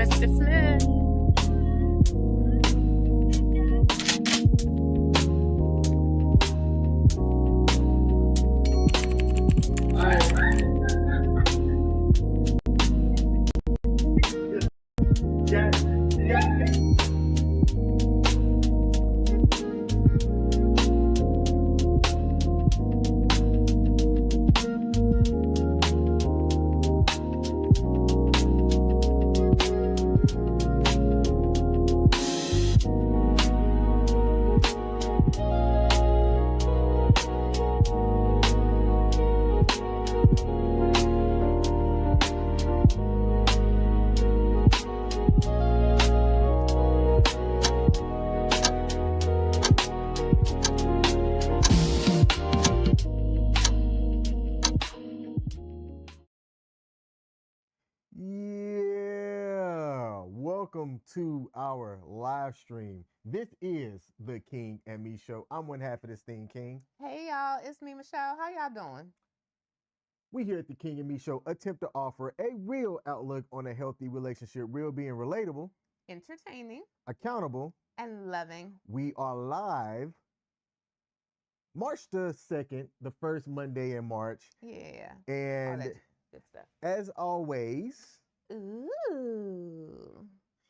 Mr. Smith. Welcome to our live stream. This is the King M.E show. I'm one half of this thing, King. Hey y'all, it's me, Michelle. How y'all doing? We here at the King M.E show attempt to offer a real outlook on a healthy relationship, real being relatable, Entertaining, accountable, and loving. We are live March the 2nd, the first Monday in March. Yeah. And all that good stuff. As always, ooh.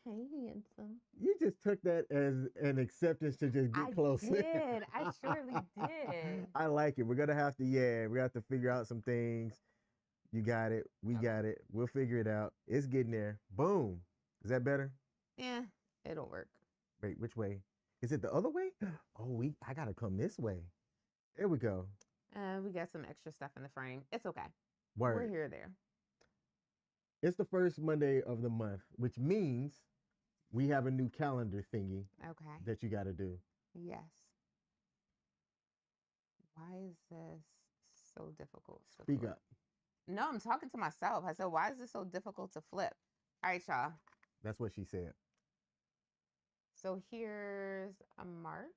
Hey, handsome. You just took that as an acceptance to just get closer. I did. I surely did. I like it. We're going to have to figure out some things. You got it. We got it. We'll figure it out. It's getting there. Boom. Is that better? Yeah, it'll work. Wait, which way? Is it the other way? Oh, I got to come this way. There we go. We got some extra stuff in the frame. It's okay. Word. We're here there. It's the first Monday of the month, which means we have a new calendar thingy that you got to do. Yes. Why is this so difficult? Speak up. No, I'm talking to myself. I said, why is this so difficult to flip? All right, y'all. That's what she said. So here's a March.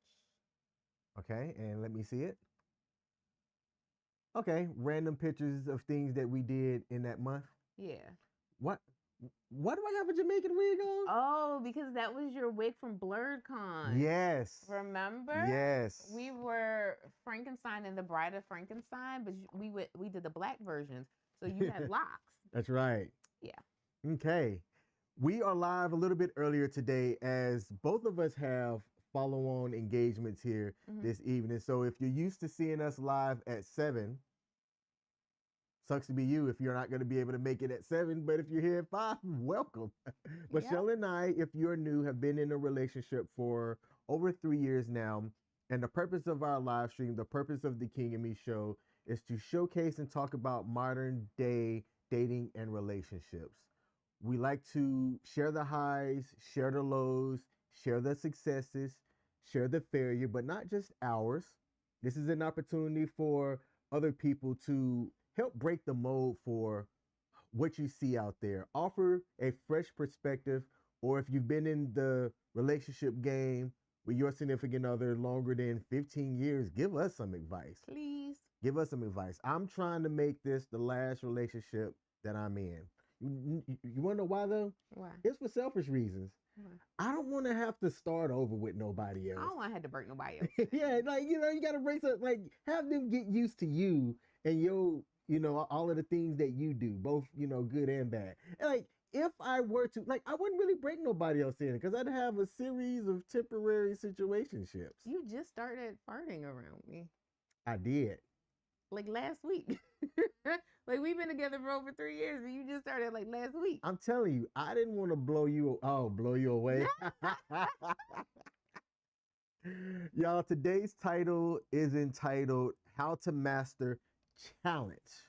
Okay, and let me see it. Okay, random pictures of things that we did in that month. Yeah. What do I have a Jamaican wig on? Oh, because that was your wig from BlurredCon. Yes. Remember? Yes. We were Frankenstein and the Bride of Frankenstein, but we did the black versions. So you had locks. That's right. Yeah. Okay. We are live a little bit earlier today as both of us have follow-on engagements here this evening. So if you're used to seeing us live at 7, sucks to be you if you're not going to be able to make it at 7, but if you're here at 5, welcome. Michelle and I, if you're new, have been in a relationship for over 3 years now. And the purpose of our live stream, the purpose of the King M.E show is to showcase and talk about modern day dating and relationships. We like to share the highs, share the lows, share the successes, share the failure, but not just ours. This is an opportunity for other people to help break the mold for what you see out there. Offer a fresh perspective, or if you've been in the relationship game with your significant other longer than 15 years, give us some advice. Please. Give us some advice. I'm trying to make this the last relationship that I'm in. You want to know why, though? Why? It's for selfish reasons. Why? I don't want to have to start over with nobody else. I don't want to have to break nobody else. Yeah, you got to break some, have them get used to you and your, all of the things that you do, both, good and bad. And if I were to, I wouldn't really break nobody else in because I'd have a series of temporary situationships. You just started farting around me. I did. Last week. We've been together for over 3 years and you just started last week. I'm telling you, I didn't want to blow you away. Y'all, today's title is entitled How to Master Chalance.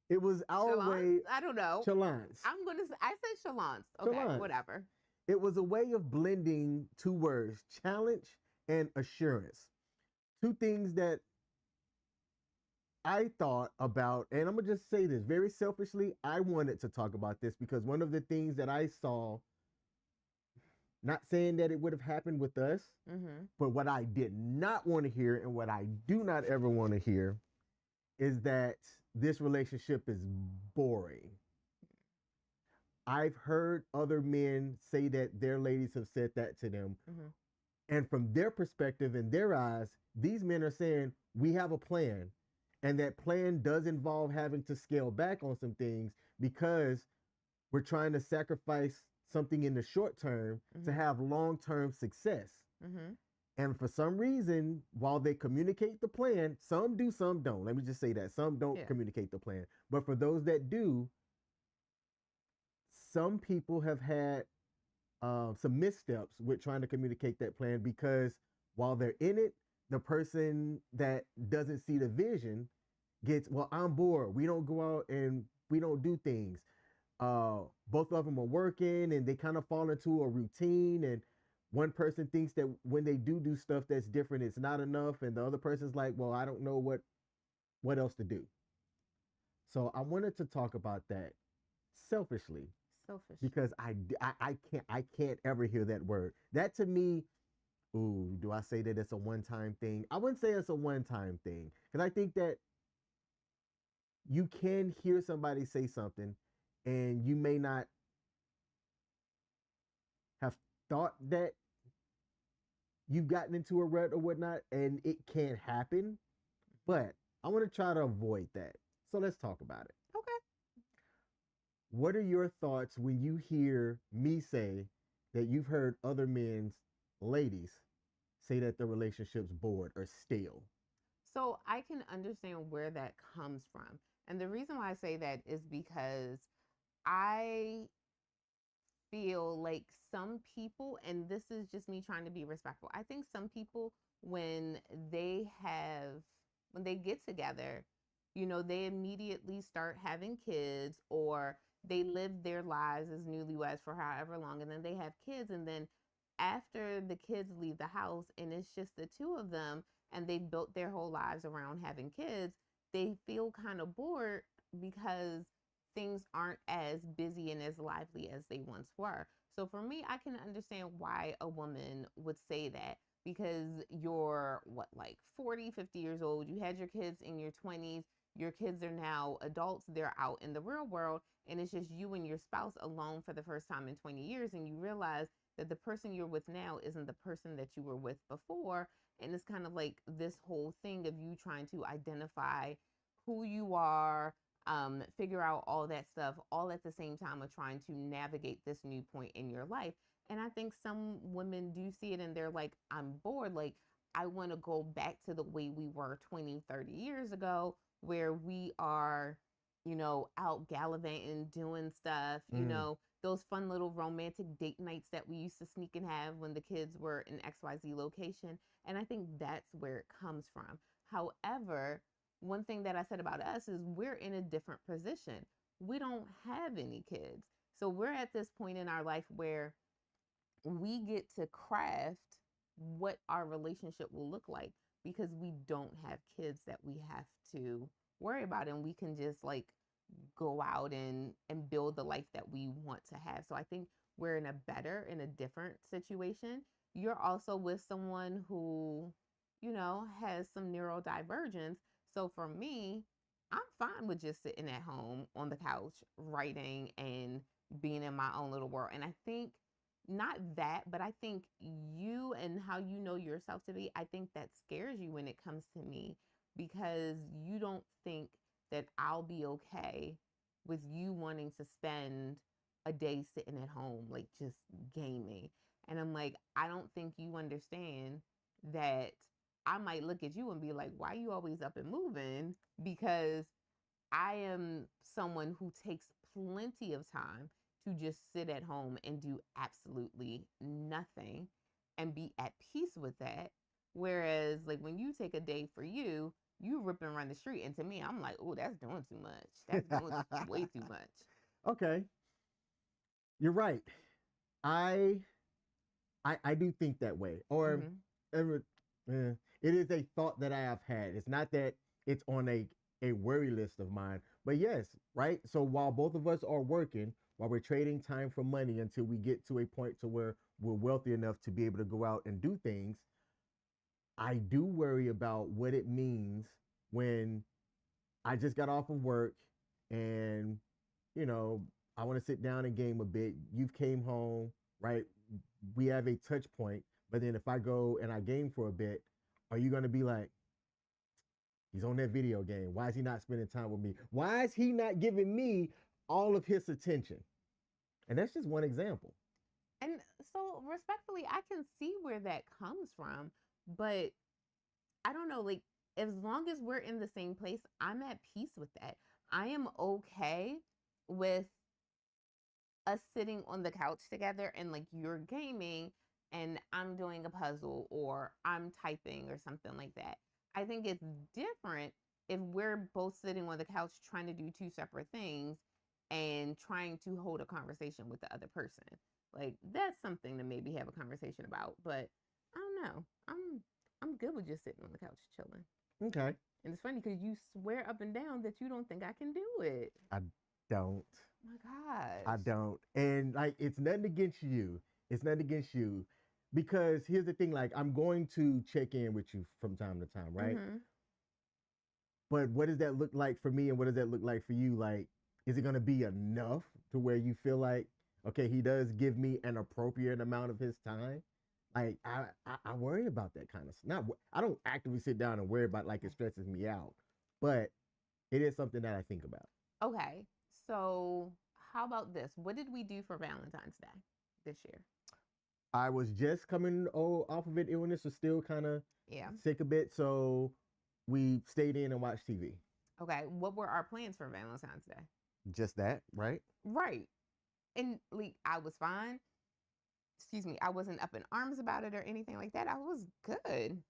It was our way. I don't know. Chalance. I say chalance. Okay, Chalance. whatever. It was a way of blending two words, challenge and assurance. Two things that I thought about, and I'm going to just say this very selfishly, I wanted to talk about this because one of the things that I saw, not saying that it would have happened with us, but what I did not want to hear and what I do not ever want to hear is that this relationship is boring. I've heard other men say that their ladies have said that to them. Mm-hmm. And from their perspective, in their eyes, these men are saying, we have a plan. And that plan does involve having to scale back on some things because we're trying to sacrifice something in the short term to have long term success. Mm-hmm. And for some reason, while they communicate the plan, some do, some don't. Let me just say that. Some don't communicate the plan. But for those that do, some people have had some missteps with trying to communicate that plan because while they're in it, the person that doesn't see the vision gets, well, I'm bored. We don't go out and we don't do things. Both of them are working and they kind of fall into a routine. And one person thinks that when they do stuff that's different, it's not enough. And the other person's like, well, I don't know what else to do. So I wanted to talk about that selfishly. Selfish. Because I can't ever hear that word. That to me, ooh, do I say that it's a one-time thing? I wouldn't say it's a one-time thing because I think that you can hear somebody say something and you may not have thought that you've gotten into a rut or whatnot, and it can happen, but I want to try to avoid that. So let's talk about it. Okay. What are your thoughts when you hear me say that you've heard other men's ladies say that the relationship's bored or stale? So I can understand where that comes from. And the reason why I say that is because I feel like some people, and this is just me trying to be respectful, I think some people, when when they get together, they immediately start having kids, or they live their lives as newlyweds for however long, and then they have kids. And then after the kids leave the house and it's just the two of them, and they've built their whole lives around having kids, they feel kind of bored because things aren't as busy and as lively as they once were. So for me, I can understand why a woman would say that, because you're what, like 40, 50 years old, you had your kids in your 20s, your kids are now adults, they're out in the real world, and it's just you and your spouse alone for the first time in 20 years, and you realize that the person you're with now isn't the person that you were with before. And it's kind of like this whole thing of you trying to identify who you are, figure out all that stuff, all at the same time of trying to navigate this new point in your life. And I think some women do see it and they're like, I'm bored. Like, I want to go back to the way we were 20, 30 years ago, where we are, out gallivanting, doing stuff, those fun little romantic date nights that we used to sneak and have when the kids were in XYZ location. And I think that's where it comes from. However, one thing that I said about us is we're in a different position. We don't have any kids. So we're at this point in our life where we get to craft what our relationship will look like, because we don't have kids that we have to worry about, and we can just like go out and build the life that we want to have. So I think we're in a different situation. You're also with someone who, has some neurodivergence. So for me, I'm fine with just sitting at home on the couch, writing and being in my own little world. And I think not that, but I think you and how you know yourself to be, I think that scares you when it comes to me, because you don't think that I'll be okay with you wanting to spend a day sitting at home, like just gaming. And I'm like, I don't think you understand that I might look at you and be like, why are you always up and moving? Because I am someone who takes plenty of time to just sit at home and do absolutely nothing and be at peace with that. Whereas, like, when you take a day for you, you rip and run the street. And to me, I'm like, oh, that's doing too much. That's doing way too much. Okay. You're right. I I do think that way. Or it is a thought that I have had. It's not that it's on a worry list of mine. But yes, right? So while both of us are working, while we're trading time for money until we get to a point to where we're wealthy enough to be able to go out and do things, I do worry about what it means when I just got off of work and, you know, I want to sit down and game a bit. You've came home, right? We have a touch point, but then if I go and I game for a bit, are you going to be like, he's on that video game? Why is he not spending time with me? Why is he not giving me all of his attention? And that's just one example. And so, respectfully, I can see where that comes from, but I don't know, like, as long as we're in the same place, I'm at peace with that. I am okay with us sitting on the couch together and like you're gaming and I'm doing a puzzle or I'm typing or something like that. I think it's different if we're both sitting on the couch trying to do two separate things and trying to hold a conversation with the other person. Like that's something to maybe have a conversation about, but I don't know. I'm good with just sitting on the couch chilling. Okay. And it's funny because you swear up and down that you don't think I can do it. I don't. My gosh. I don't. And like, it's nothing against you. It's nothing against you. Because here's the thing, like, I'm going to check in with you from time to time, right? Mm-hmm. But what does that look like for me and what does that look like for you? Like, is it going to be enough to where you feel like, okay, he does give me an appropriate amount of his time? Like, I worry about that kind of stuff. I don't actively sit down and worry about like it stresses me out, but it is something that I think about. Okay. So, how about this? What did we do for Valentine's Day this year? I was just coming off of an illness, was still kind of Yeah. sick a bit, so we stayed in and watched TV. Okay. What were our plans for Valentine's Day? Just that, right? Right. And like, I was fine. Excuse me. I wasn't up in arms about it or anything like that. I was good.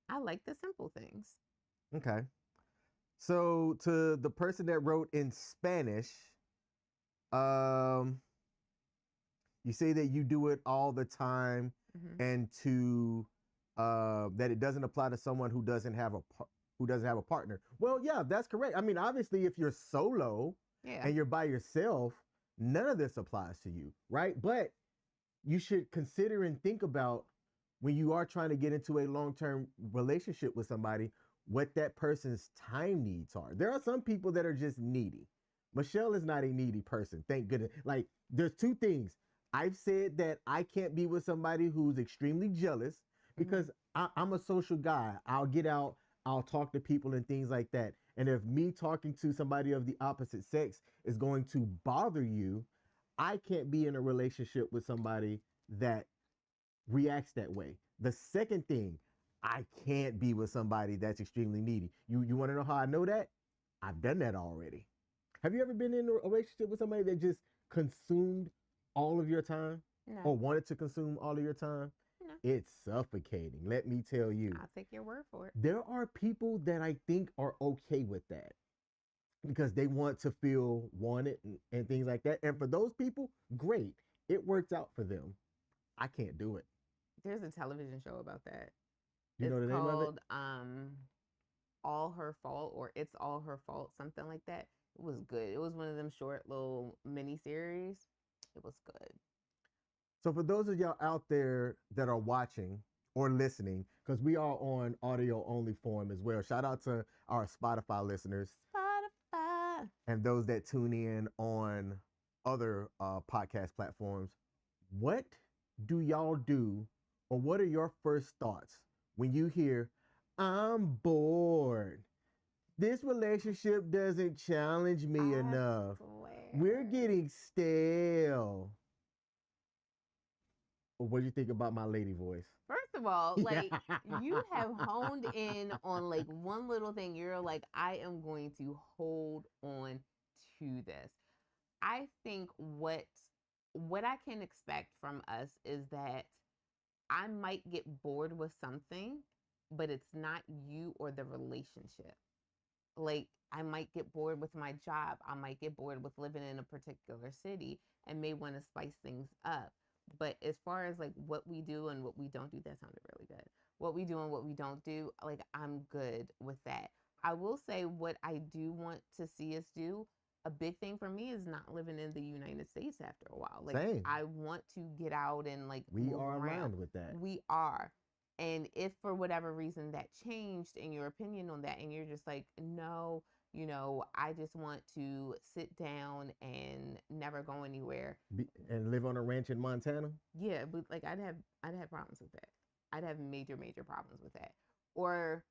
I like the simple things. Okay. So to the person that wrote in Spanish, you say that you do it all the time, Mm-hmm. and to that it doesn't apply to someone who doesn't have a partner. Well, yeah, that's correct. I mean, obviously, if you're solo Yeah. and you're by yourself, none of this applies to you, right? But you should consider and think about when you are trying to get into a long-term relationship with somebody, what that person's time needs are. There are some people that are just needy. Michelle is not a needy person, thank goodness. Like, there's two things. I've said that I can't be with somebody who's extremely jealous because I'm a social guy. I'll get out, I'll talk to people and things like that. And if me talking to somebody of the opposite sex is going to bother you, I can't be in a relationship with somebody that reacts that way. The second thing, I can't be with somebody that's extremely needy. You want to know how I know that? I've done that already. Have you ever been in a relationship with somebody that just consumed all of your time? No. Or wanted to consume all of your time? No. It's suffocating. Let me tell you. I'll take your word for it. There are people that I think are okay with that because they want to feel wanted and things like that. And for those people, great. It works out for them. I can't do it. There's a television show about that. You know the name of it? It's called All Her Fault or It's All Her Fault, something like that. It was good. It was one of them short little mini series. It was good. So for those of y'all out there that are watching or listening, because we are on audio only form as well. Shout out to our Spotify listeners. Spotify. And those that tune in on other podcast platforms. What do y'all do, or what are your first thoughts when you hear, I'm bored? This relationship doesn't challenge me enough. We're getting stale. What do you think about my lady voice? First of all, like you have honed in on like one little thing. You're like, I am going to hold on to this. I think what I can expect from us is that I might get bored with something, but it's not you or the relationship. Like I might get bored with my job. I might get bored with living in a particular city and may want to spice things up. But as far as like what we do and what we don't do, that sounded really good. What we do and what we don't do, like I'm good with that. I will say what I do want to see us do. A big thing for me is not living in the United States after a while. Like Same. I want to get out and like we move are around. aligned with that. We are. And if for whatever reason that changed in your opinion on that, and you're just like, no, I just want to sit down and never go anywhere. And live on a ranch in Montana? Yeah, but like I'd have problems with that. I'd have major, major problems with that. Or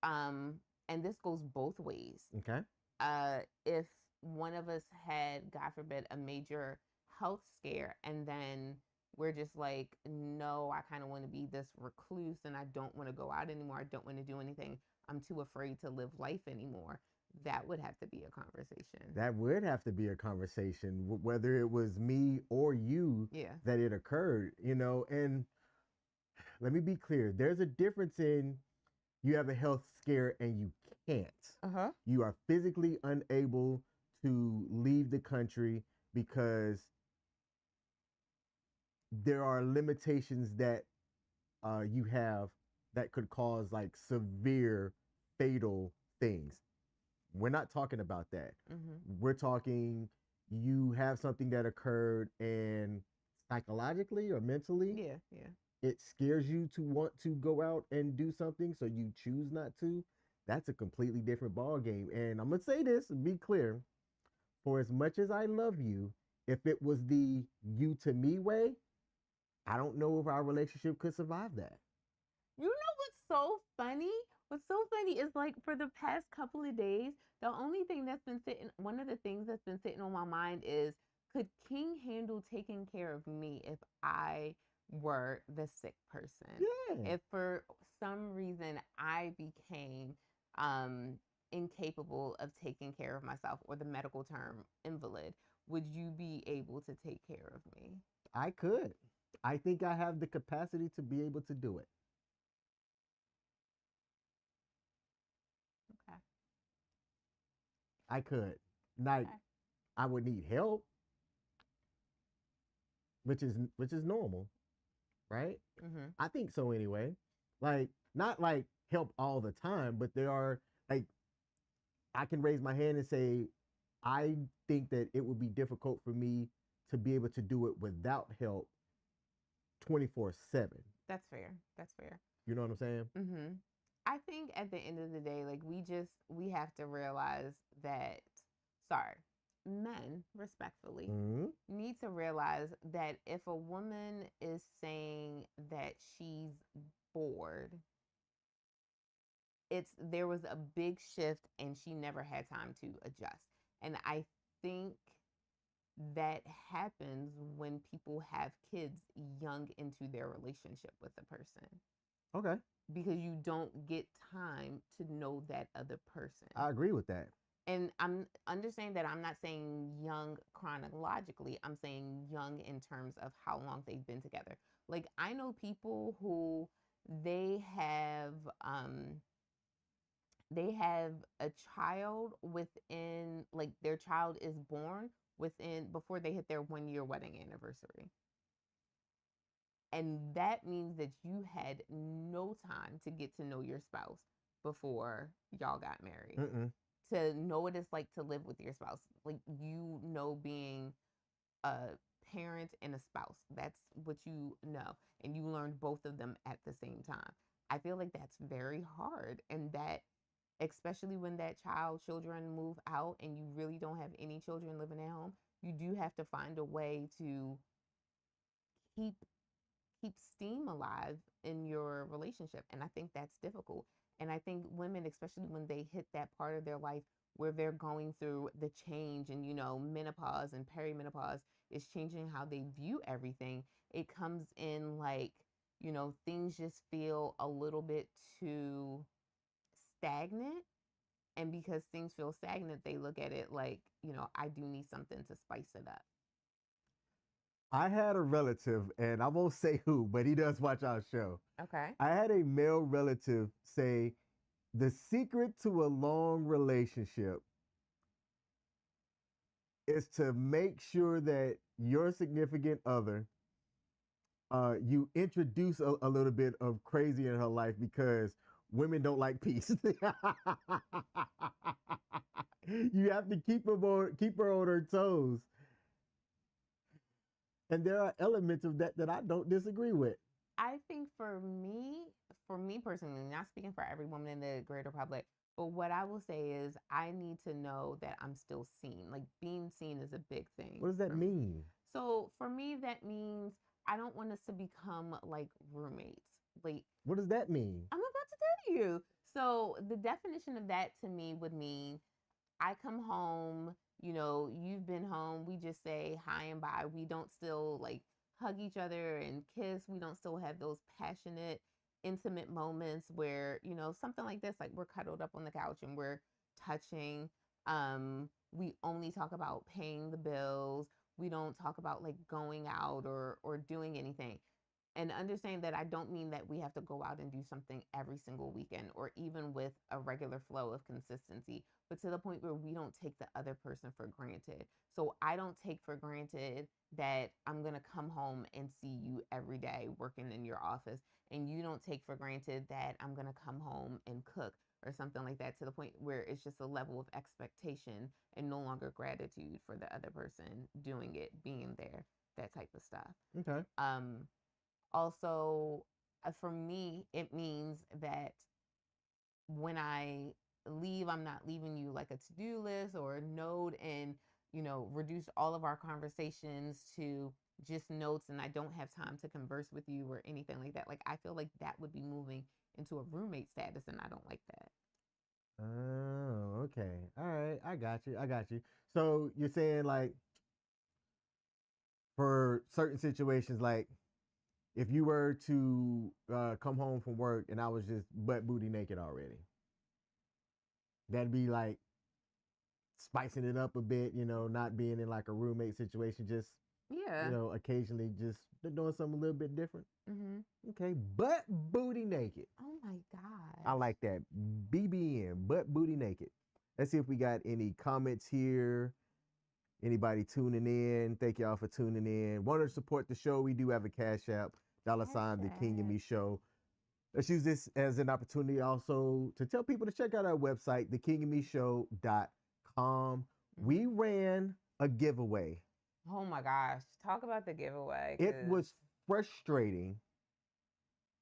and this goes both ways. Okay. If one of us had, God forbid, a major health scare, and then we're just like, no, I kind of want to be this recluse and I don't want to go out anymore. I don't want to do anything. I'm too afraid to live life anymore. That would have to be a conversation. That would have to be a conversation, whether it was me or you that it occurred, and let me be clear. There's a difference in you have a health scare and you can't. You are physically unable to leave the country because there are limitations that you have that could cause like severe fatal things. We're not talking about that. We're talking you have something that occurred and psychologically or mentally, it scares you to want to go out and do something, so you choose not to. That's a completely different ball game. And I'm gonna say this and be clear: for as much as I love you, if it was the you to me way, I don't know if our relationship could survive that. You know what's so funny? What's so funny is like for the past couple of days, the only thing that's been sitting, one of the things that's been sitting on my mind is, could King handle taking care of me if I were the sick person? Yeah. If for some reason I became incapable of taking care of myself, or the medical term invalid, would you be able to take care of me? I could. I think I have the capacity to be able to do it. Okay. I could. Like, Okay. I would need help, which is normal, right? I think so anyway. Like, not like help all the time, but there are like, I can raise my hand and say I think that it would be difficult for me to be able to do it without help 24/7. That's fair. That's fair. You know what I'm saying? I think at the end of the day, like we have to realize that, sorry, men respectfully need to realize that if a woman is saying that she's bored, there was a big shift and she never had time to adjust. And I think that happens when people have kids young into their relationship with the person. Okay. Because you don't get time to know that other person. I agree with that. And I'm understanding that I'm not saying young chronologically. I'm saying young in terms of how long they've been together. Like, I know people who they have a child within, like, their child is born before they hit their 1-year wedding anniversary. And that means that you had no time to get to know your spouse before y'all got married. To know what it's like to live with your spouse. Like, being a parent and a spouse. That's what you know. And you learned both of them at the same time. I feel like that's very hard. And that, especially when children move out and you really don't have any children living at home, you do have to find a way to keep steam alive in your relationship. And I think that's difficult. And I think women, especially when they hit that part of their life where they're going through the change and, menopause and perimenopause is changing how they view everything. It comes in like, things just feel a little bit too stagnant. And because things feel stagnant, they look at it like, I do need something to spice it up. I had a relative, and I won't say who, but he does watch our show. Okay. I had a male relative say the secret to a long relationship is to make sure that your significant other, you introduce a little bit of crazy in her life, because women don't like peace. You have to keep her on her toes. And there are elements of that I don't disagree with. I think for me personally, not speaking for every woman in the greater public, but what I will say is I need to know that I'm still seen. Like being seen is a big thing What does that for me. mean? So for me, that means I don't want us to become like roommates. Like What does that mean? I'm about to tell you. So the definition of that to me would mean I come home, you've been home. We just say hi and bye. We don't still like hug each other and kiss. We don't still have those passionate, intimate moments where, something like this, like we're cuddled up on the couch and we're touching. We only talk about paying the bills. We don't talk about like going out or doing anything. And understand that I don't mean that we have to go out and do something every single weekend or even with a regular flow of consistency, but to the point where we don't take the other person for granted. So I don't take for granted that I'm going to come home and see you every day working in your office. And you don't take for granted that I'm going to come home and cook or something like that, to the point where it's just a level of expectation and no longer gratitude for the other person doing it, being there, that type of stuff. Okay. Also, for me, it means that when I leave, I'm not leaving you like a to-do list or a note and, reduce all of our conversations to just notes and I don't have time to converse with you or anything like that. Like, I feel like that would be moving into a roommate status and I don't like that. Oh, okay. All right. I got you. I got you. So you're saying like for certain situations, like if you were to come home from work and I was just butt booty naked already, that'd be like spicing it up a bit, not being in like a roommate situation, just, Yeah. occasionally just doing something a little bit different. Mm-hmm. Okay, butt booty naked. Oh my God. I like that. BBN, butt booty naked. Let's see if we got any comments here. Anybody tuning in? Thank y'all for tuning in. Want to support the show? We do have a Cash App, $ the King M.E show. Let's use this as an opportunity also to tell people to check out our website, thekingandmeshow.com. We ran a giveaway. Oh my gosh. Talk about the giveaway. It was frustrating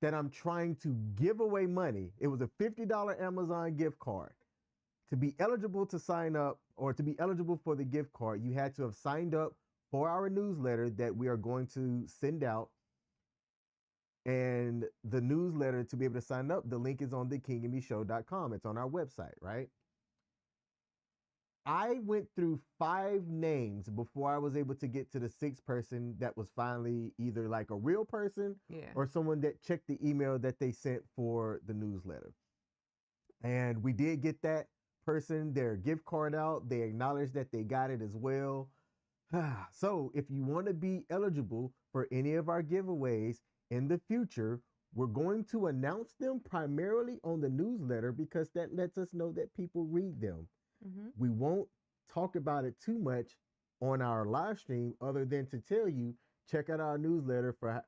that I'm trying to give away money. It was a $50 Amazon gift card. To be eligible to sign up or to be eligible for the gift card, you had to have signed up for our newsletter that we are going to send out. And the newsletter, to be able to sign up, the link is on thekingandmeshow.com. It's on our website, right? I went through 5 names before I was able to get to the 6th person that was finally either like a real person or someone that checked the email that they sent for the newsletter. And we did get that person their gift card out. They acknowledged that they got it as well. So if you want to be eligible for any of our giveaways in the future, we're going to announce them primarily on the newsletter because that lets us know that people read them. Mm-hmm. We won't talk about it too much on our live stream other than to tell you, check out our newsletter for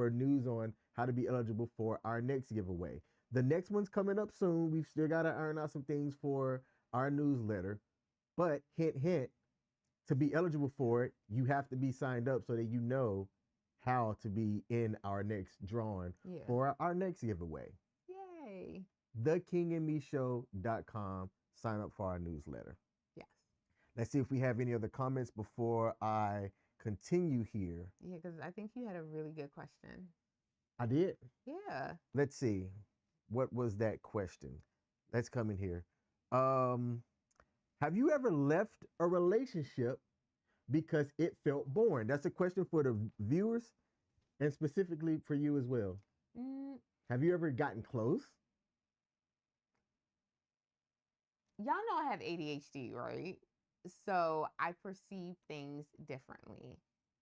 news on how to be eligible for our next giveaway. The next one's coming up soon. We've still got to iron out some things for our newsletter. But hint, hint, to be eligible for it, you have to be signed up so that you know how to be in our next drawing for our next giveaway. Yay. thekingandmeshow.com. Sign up for our newsletter. Yes. Let's see if we have any other comments before I continue here. Yeah, because I think you had a really good question. I did? Yeah. Let's see. What was that question? Let's come in here. Have you ever left a relationship because it felt boring? That's a question for the viewers and specifically for you as well. Have you ever gotten close? Y'all know I have ADHD, right? So I perceive things differently.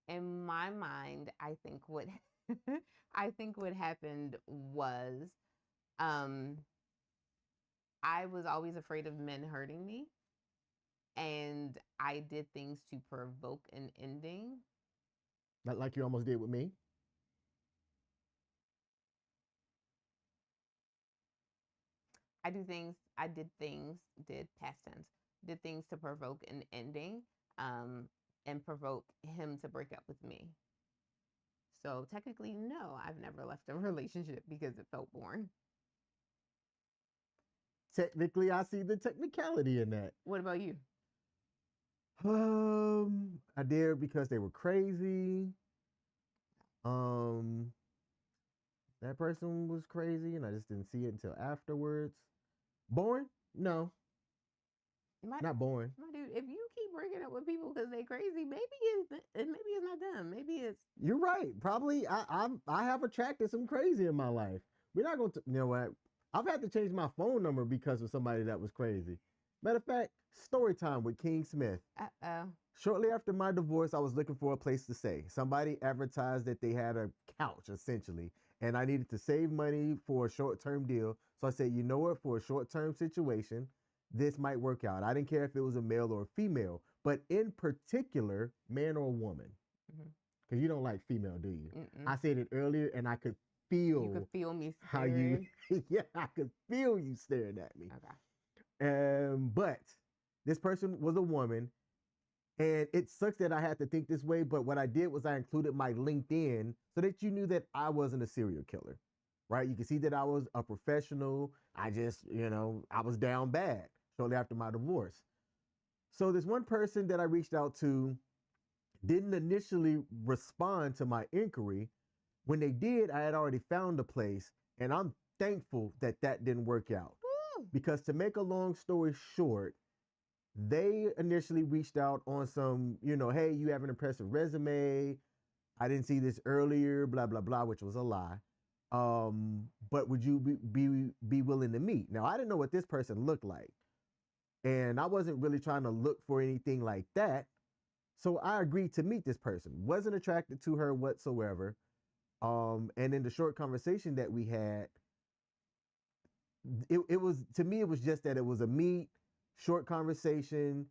In my mind, I think what happened was I was always afraid of men hurting me. And I did things to provoke an ending. Like you almost did with me? Did past tense, did things to provoke an ending and provoke him to break up with me. So technically, no, I've never left a relationship because it felt boring. Technically, I see the technicality in that. What about you? I did because they were crazy. Um, that person was crazy, and I just didn't see it until afterwards. Boring? No, My, not boring. my dude, if you keep breaking up with people because they crazy, maybe it's not them. Maybe it's You're right. Probably, I have attracted some crazy in my life. We're not going to. You know what? I've had to change my phone number because of somebody that was crazy. Matter of fact, story time with King Smith. uh-oh. Shortly after my divorce, I was looking for a place to stay. Somebody advertised that they had a couch, essentially, and I needed to save money for a short-term deal. So I said, you know what, for a short-term situation, this might work out. I didn't care if it was a male or a female, but in particular, man or woman. Because you don't like female, do you? I said it earlier, and I could feel. You could feel me how staring. you. Yeah, I could feel you staring at me. Okay. But this person was a woman. And it sucks that I had to think this way, but what I did was I included my LinkedIn so that you knew that I wasn't a serial killer, right? You can see that I was a professional. I just, I was down bad shortly after my divorce. So this one person that I reached out to didn't initially respond to my inquiry. When they did, I had already found a place, and I'm thankful that that didn't work out. Woo. Because to make a long story short, they initially reached out on some, hey, you have an impressive resume. I didn't see this earlier, blah, blah, blah, which was a lie. But would you be willing to meet? Now, I didn't know what this person looked like. And I wasn't really trying to look for anything like that. So I agreed to meet this person. Wasn't attracted to her whatsoever. And in the short conversation that we had, it was, to me, it was just that it was a meet, short conversation.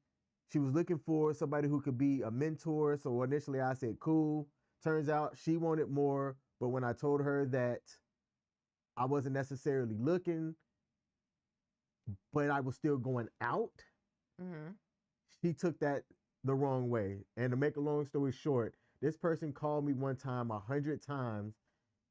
She was looking for somebody who could be a mentor. So initially I said, cool. Turns out she wanted more. But when I told her that I wasn't necessarily looking, but I was still going out, she took that the wrong way. And to make a long story short, this person called me one time 100 times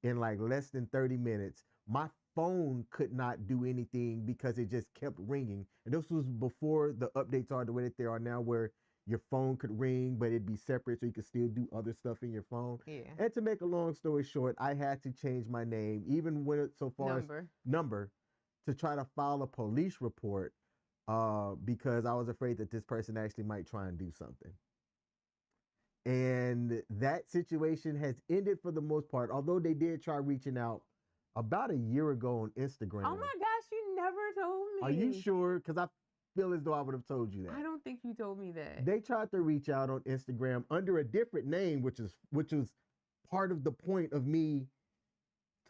in like less than 30 minutes. My phone could not do anything because it just kept ringing. And this was before the updates are the way that they are now, where your phone could ring, but it'd be separate so you could still do other stuff in your phone. Yeah. And to make a long story short, I had to change my name, even when it so far as number, to try to file a police report because I was afraid that this person actually might try and do something. And that situation has ended for the most part, although they did try reaching out about a year ago on Instagram. Oh my gosh, you never told me. Are you sure? Because I feel as though I would have told you that. I don't think you told me that. They tried to reach out on Instagram under a different name, which was part of the point of me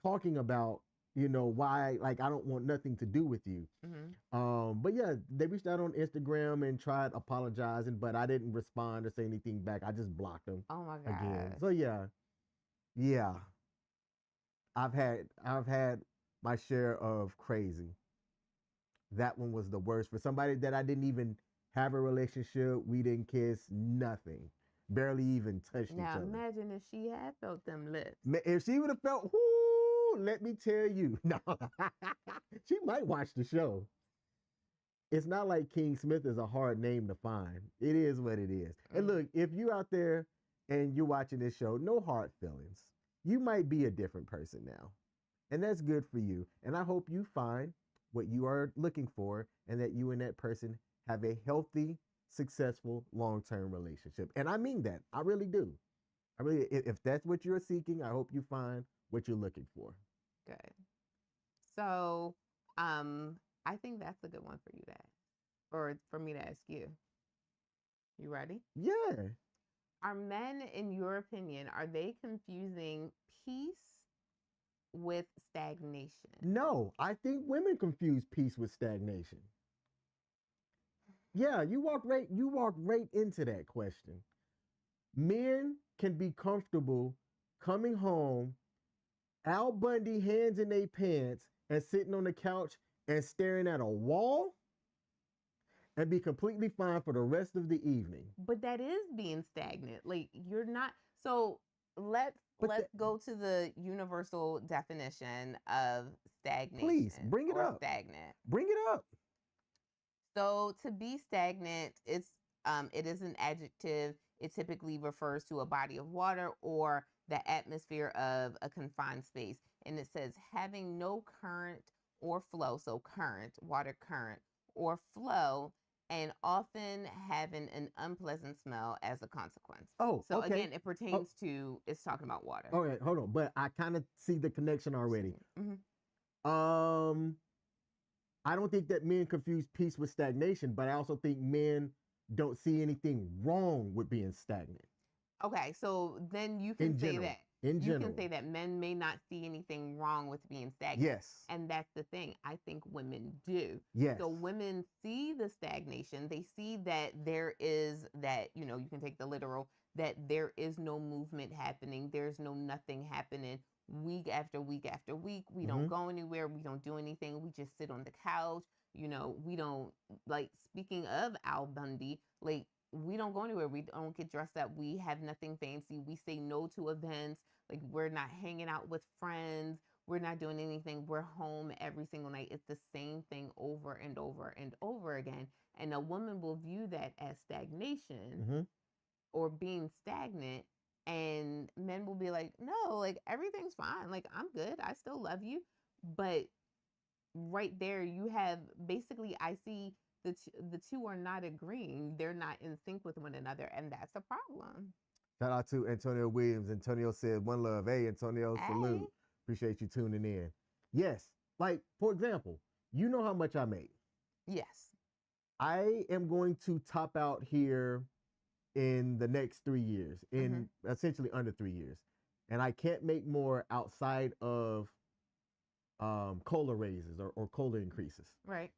talking about, why, like, I don't want nothing to do with you. But yeah, they reached out on Instagram and tried apologizing, but I didn't respond or say anything back. I just blocked them. Oh my God. Again. So yeah. I've had my share of crazy. That one was the worst for somebody that I didn't even have a relationship. We didn't kiss, nothing, barely even touched each other. Now imagine if she had felt them lips. If she would have felt, whoo, let me tell you, no, she might watch the show. It's not like King Smith is a hard name to find. It is what it is. And look, if you're out there and you're watching this show, no hard feelings. You might be a different person now, and that's good for you. And I hope you find what you are looking for and that you and that person have a healthy, successful, long-term relationship. And I mean that. I really do. If that's what you're seeking, I hope you find what you're looking for. Good. So, I think that's a good one for you to ask, or for me to ask you. You ready? Yeah. Are men, in your opinion, are they confusing peace with stagnation? No, I think women confuse peace with stagnation. Yeah, you walk right into that question. Men can be comfortable coming home, Al Bundy, hands in their pants, and sitting on the couch and staring at a wall and be completely fine for the rest of the evening. But that is being stagnant. Like, you're not. So let's But let's go to the universal definition of please stagnation bring it or up. stagnant. Bring it up. So to be stagnant, it is an adjective. It typically refers to a body of water or the atmosphere of a confined space. And it says having no current or flow, so current, water current, or flow, and often having an unpleasant smell as a consequence. Oh, So okay. again, it pertains to, it's talking about water. All right, hold on. But I kind of see the connection already. Mm-hmm. I don't think that men confuse peace with stagnation, but I also think men don't see anything wrong with being stagnant. Okay, so then you can say that. In You general. can say that men may not see anything wrong with being stagnant. Yes. And that's the thing. I think women do. Yes. So women see the stagnation. They see that there is that, you know, you can take the literal, that there is no movement happening. There's no nothing happening week after week after week. We don't go anywhere. We don't do anything. We just sit on the couch. You know, we don't, like, speaking of Al Bundy, like, we don't go anywhere. We don't get dressed up. We have nothing fancy. We say no to events. Like, we're not hanging out with friends. We're not doing anything. We're home every single night. It's the same thing over and over and over again. And a woman will view that as stagnation or being stagnant. And men will be like, no, like, everything's fine. Like, I'm good. I still love you. But right there, you have basically, I see the two are not agreeing. They're not in sync with one another. And that's a problem. Shout out to Antonio Williams. Antonio said, "One love." Hey, Antonio, salute. Hey. Appreciate you tuning in. Yes. Like, for example, you know how much I make. Yes. I am going to top out here in the next 3 years, in essentially under 3 years. And I can't make more outside of COLA raises or COLA increases. Right.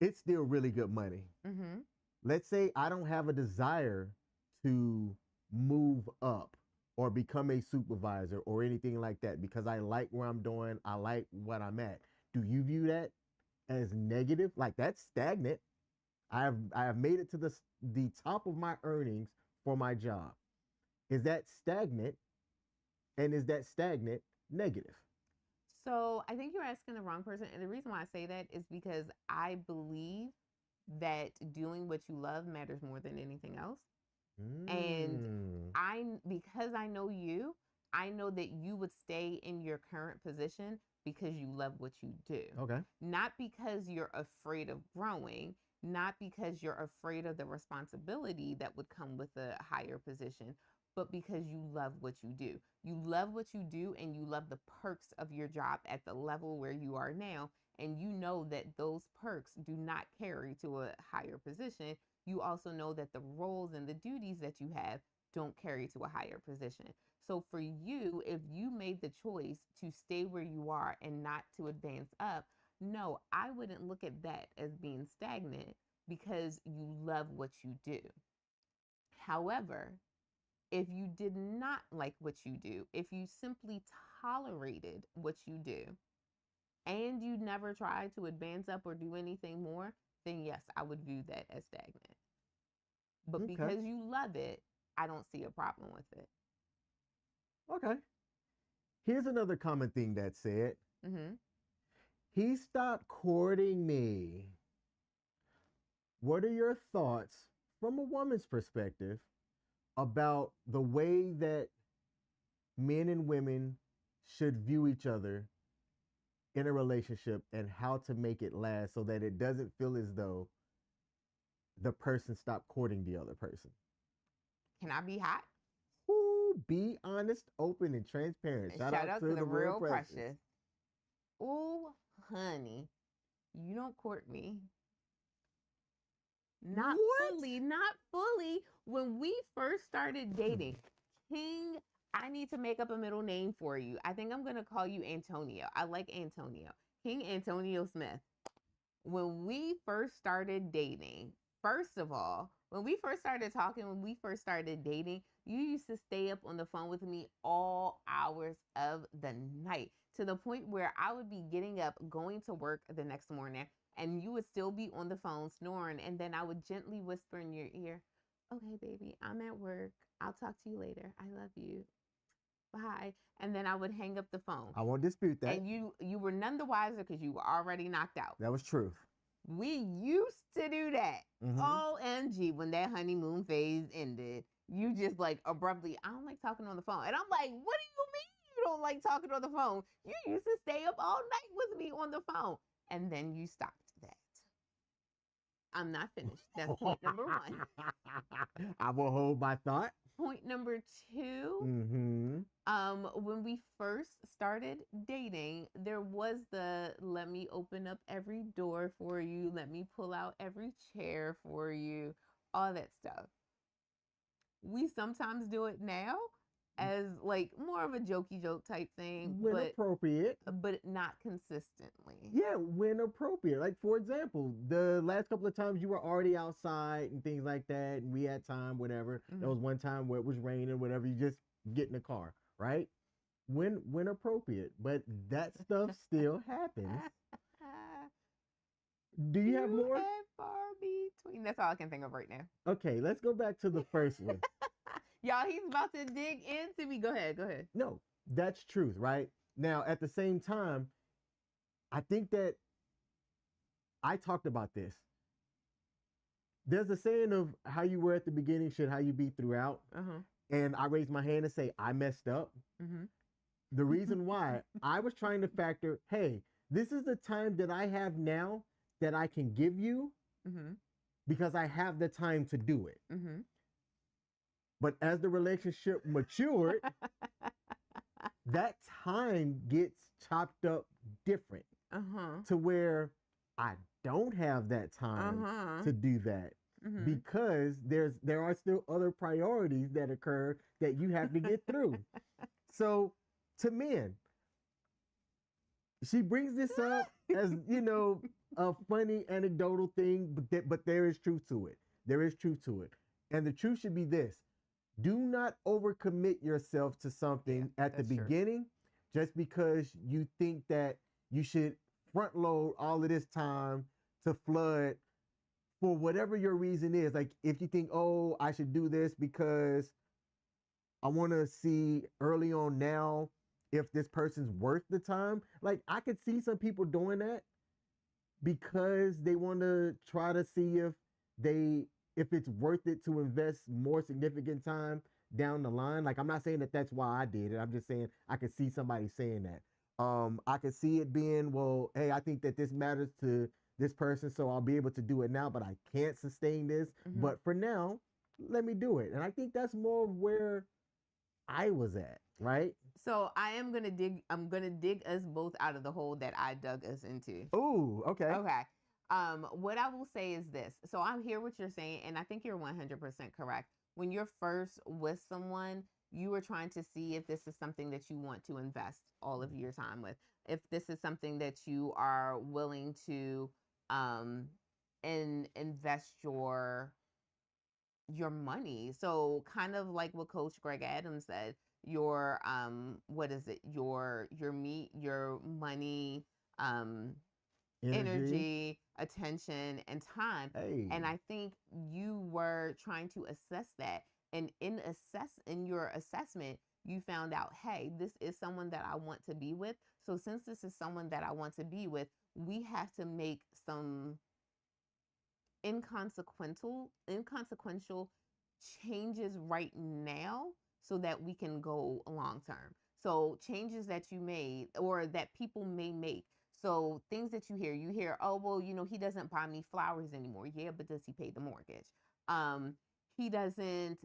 It's still really good money. Let's say I don't have a desire to move up or become a supervisor or anything like that because I like where I'm doing. I like what I'm at. Do you view that as negative? Like, that's stagnant. I have made it to the top of my earnings for my job. Is that stagnant? And is that stagnant negative? So I think you're asking the wrong person. And the reason why I say that is because I believe that doing what you love matters more than anything else. And because I know you, I know that you would stay in your current position because you love what you do. Okay. Not because you're afraid of growing, not because you're afraid of the responsibility that would come with a higher position, but because you love what you do. You love what you do and you love the perks of your job at the level where you are now. And you know that those perks do not carry to a higher position. You also know that the roles and the duties that you have don't carry to a higher position. So for you, if you made the choice to stay where you are and not to advance up, no, I wouldn't look at that as being stagnant because you love what you do. However, if you did not like what you do, if you simply tolerated what you do, and you never tried to advance up or do anything more, then yes, I would view that as stagnant. But because you love it, I don't see a problem with it. Okay. Here's another common thing that said, he stopped courting me. What are your thoughts from a woman's perspective about the way that men and women should view each other in a relationship and how to make it last so that it doesn't feel as though the person stopped courting the other person? Can I be hot? Ooh, be honest, open, and transparent. Shout out to the real precious. Ooh, honey, you don't court me. Not fully. When we first started dating, King, I need to make up a middle name for you. I think I'm going to call you Antonio. I like Antonio. King Antonio Smith. When we first started dating, first of all, when we first started talking, when we first started dating, you used to stay up on the phone with me all hours of the night to the point where I would be getting up, going to work the next morning, and you would still be on the phone snoring. And then I would gently whisper in your ear, okay, baby, I'm at work. I'll talk to you later. I love you. bye. And then I would hang up the phone. I won't dispute that. And you were none the wiser because you were already knocked out. That was truth. We used to do that. OMG, when that honeymoon phase ended, you just like abruptly, I don't like talking on the phone. And I'm like, what do you mean you don't like talking on the phone? You used to stay up all night with me on the phone. And then you stopped that. I'm not finished. That's point number one. I will hold my thought. Point number two, when we first started dating, there was the let me open up every door for you, let me pull out every chair for you, all that stuff. We sometimes do it now as like more of a jokey joke type thing, when appropriate, but not consistently. Yeah, when appropriate. Like for example, the last couple of times you were already outside and things like that, and we had time, whatever. There was one time where it was raining, whatever. You just get in the car, right? When appropriate, but that stuff still happens. Do you have more? Far between. That's all I can think of right now. Okay, let's go back to the first one. Y'all, he's about to dig into me. Go ahead. No, that's truth, right? Now, at the same time, I think that I talked about this. There's a saying of how you were at the beginning should how you be throughout. And I raised my hand and say, I messed up. The reason why, I was trying to factor, hey, this is the time that I have now that I can give you because I have the time to do it. But as the relationship matured, that time gets chopped up different to where I don't have that time to do that because there are still other priorities that occur that you have to get through. So to men, she brings this up as, you know, a funny anecdotal thing, but there is truth to it. There is truth to it. And the truth should be this. Do not overcommit yourself to something at the beginning just because you think that you should front load all of this time to flood for whatever your reason is. Like if you think, oh, I should do this because I want to see early on now if this person's worth the time. Like I could see some people doing that because they want to try to see if it's worth it to invest more significant time down the line. Like, I'm not saying that that's why I did it. I'm just saying I could see somebody saying that. I could see it being, well, hey, I think that this matters to this person, so I'll be able to do it now, but I can't sustain this. But for now, let me do it. And I think that's more of where I was at, right? So I'm gonna dig us both out of the hole that I dug us into. Ooh, okay. Okay. What I will say is this. So I hear what you're saying, and I think you're 100% correct. When you're first with someone, you are trying to see if this is something that you want to invest all of your time with. If this is something that you are willing to invest your money. So kind of like what Coach Greg Adams said, your money, energy, attention, and time. Hey. And I think you were trying to assess that. And in your assessment, you found out, hey, this is someone that I want to be with. So since this is someone that I want to be with, we have to make some inconsequential changes right now so that we can go long term. So changes that you made or that people may make. So things that you hear, oh, well, he doesn't buy me flowers anymore. Yeah, but does he pay the mortgage? He doesn't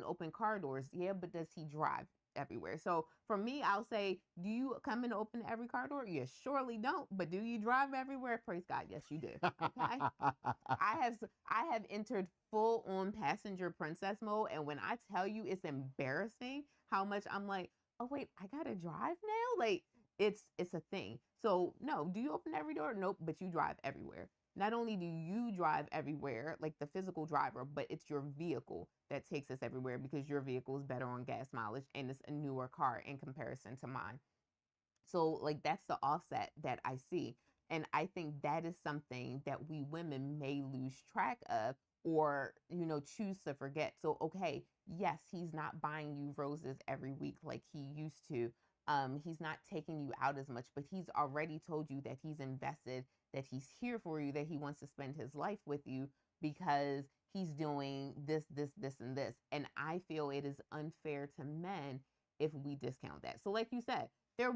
open car doors. Yeah, but does he drive everywhere? So for me, I'll say, do you come and open every car door? You surely don't. But do you drive everywhere? Praise God, yes, you do. Okay. I have entered full on passenger princess mode, and when I tell you, it's embarrassing how much I'm like, oh wait, I gotta drive now. Like it's a thing. So no, do you open every door? Nope. But you drive everywhere. Not only do you drive everywhere, like the physical driver, but it's your vehicle that takes us everywhere because your vehicle is better on gas mileage and it's a newer car in comparison to mine. So like that's the offset that I see. And I think that is something that we women may lose track of or, you know, choose to forget. So, okay, yes, he's not buying you roses every week like he used to. He's not taking you out as much, but he's already told you that he's invested, that he's here for you, that he wants to spend his life with you because he's doing this, this, this, and this. And I feel it is unfair to men if we discount that. So, like you said, there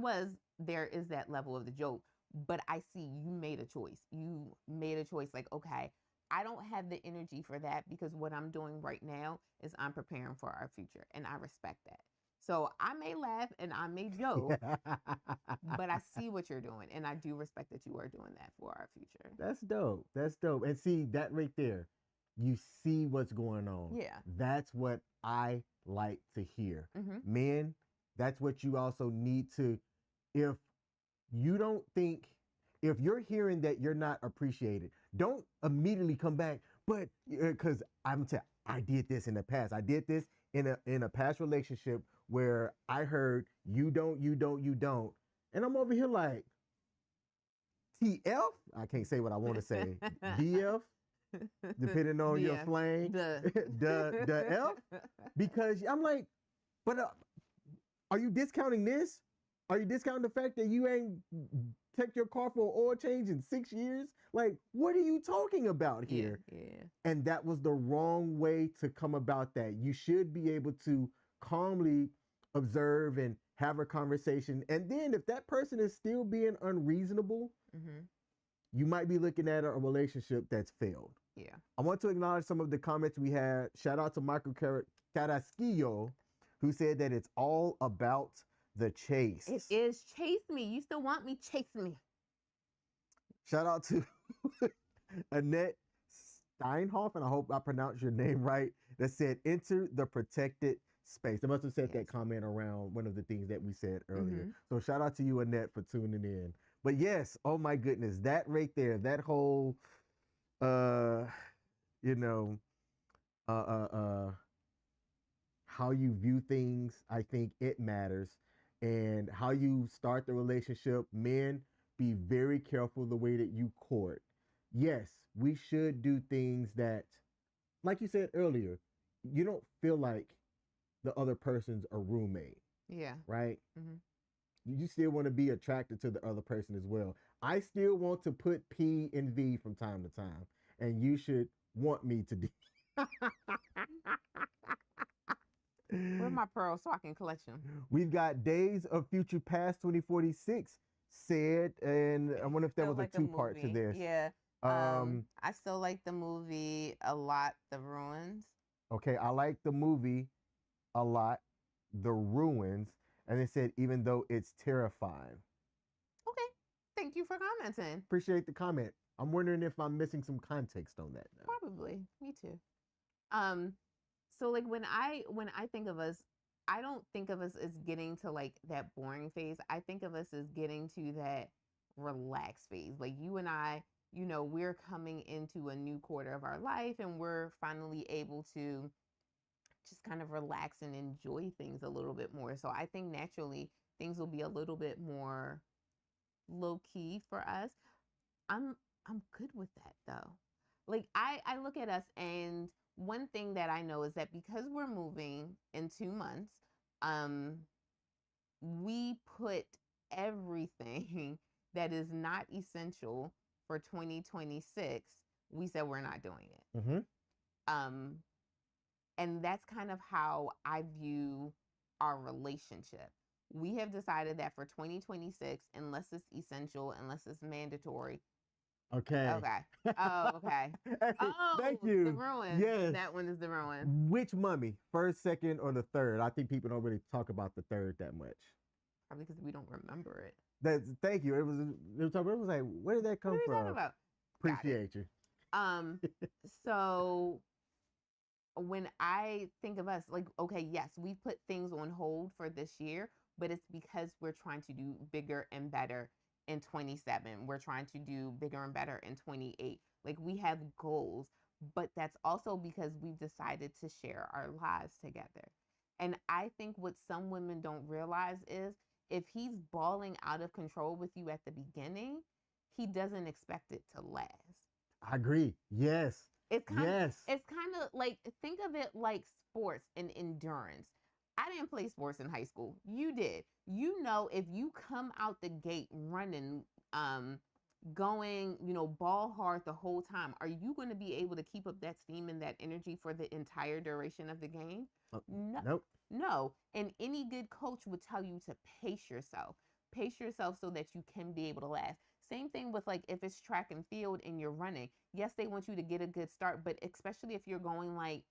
is that level of the joke, but I see you made a choice. You made a choice like, okay, I don't have the energy for that because what I'm doing right now is I'm preparing for our future, and I respect that. So I may laugh and I may joke, but I see what you're doing, and I do respect that you are doing that for our future. That's dope. That's dope. And see that right there, you see what's going on. Yeah. That's what I like to hear. Mm-hmm. Men, that's what you also need to, if you don't think, if you're hearing that you're not appreciated, don't immediately come back. But because I did this in the past. I did this in a past relationship where I heard you don't, and I'm over here like TF. I can't say what I want to say. DF, depending on your slang. The F, because I'm like, but are you discounting this? Are you discounting the fact that you ain't checked your car for an oil change in 6 years? Like, what are you talking about here? Yeah. And that was the wrong way to come about that. You should be able to calmly observe and have a conversation. And then if that person is still being unreasonable, mm-hmm. you might be looking at a relationship that's failed. Yeah. I want to acknowledge some of the comments we had. Shout out to Michael Carasquillo, who said that it's all about the chase. It is. Chase me. You still want me? Chase me. Shout out to Annette Steinhoff, and I hope I pronounced your name right, that said, enter the protected space. They must have said that comment around one of the things that we said earlier. Mm-hmm. So shout out to you, Annette, for tuning in. But yes, oh my goodness, that right there, that whole, how you view things, I think it matters. And how you start the relationship. Men, be very careful the way that you court. Yes, we should do things that, like you said earlier, you don't feel like the other person's a roommate. Yeah. Right? Mm-hmm. You still want to be attracted to the other person as well. I still want to put P in V from time to time. And you should want me to do. Where's my pearl so I can collect them? We've got Days of Future Past 2046 said, and I wonder if there was like a two-part to this. Yeah. I still like the movie a lot, The Ruins. Okay, I like the movie a lot, The Ruins, and it said even though it's terrifying. Okay, thank you for commenting. Appreciate the comment. I'm wondering if I'm missing some context on that now. Probably, me too. So like when I think of us, I don't think of us as getting to like that boring phase. I think of us as getting to that relaxed phase. Like you and I, you know, we're coming into a new quarter of our life and we're finally able to just kind of relax and enjoy things a little bit more. So I think naturally things will be a little bit more low key for us. I'm good with that though. Like I look at us, and one thing that I know is that because we're moving in 2 months, we put everything that is not essential for 2026. We said we're not doing it. Mm-hmm. And that's kind of how I view our relationship. We have decided that for 2026, unless it's essential, unless it's mandatory. Okay. Oh, okay. Oh, thank you. The Ruins. Yes. That one is The Ruins. Which mummy? First, second, or the third? I think people don't really talk about the third that much. Probably because we don't remember it. Thank you. It was like, where did that come what are from? Talking about? Appreciate you. So when I think of us, like, okay, yes, we put things on hold for this year, but it's because we're trying to do bigger and better in 27. We're trying to do bigger and better in 28. Like we have goals, but that's also because we've decided to share our lives together. And I think what some women don't realize is if he's balling out of control with you at the beginning, he doesn't expect it to last. I agree. Yes. Yes. It's kind of like, think of it like sports and endurance. I didn't play sports in high school. You did. You know, if you come out the gate running, um, going, ball hard the whole time, are you going to be able to keep up that steam and that energy for the entire duration of the game? No. Nope. No. And any good coach would tell you to pace yourself. Pace yourself so that you can be able to last. Same thing with, like, if it's track and field and you're running. Yes, they want you to get a good start, but especially if you're going like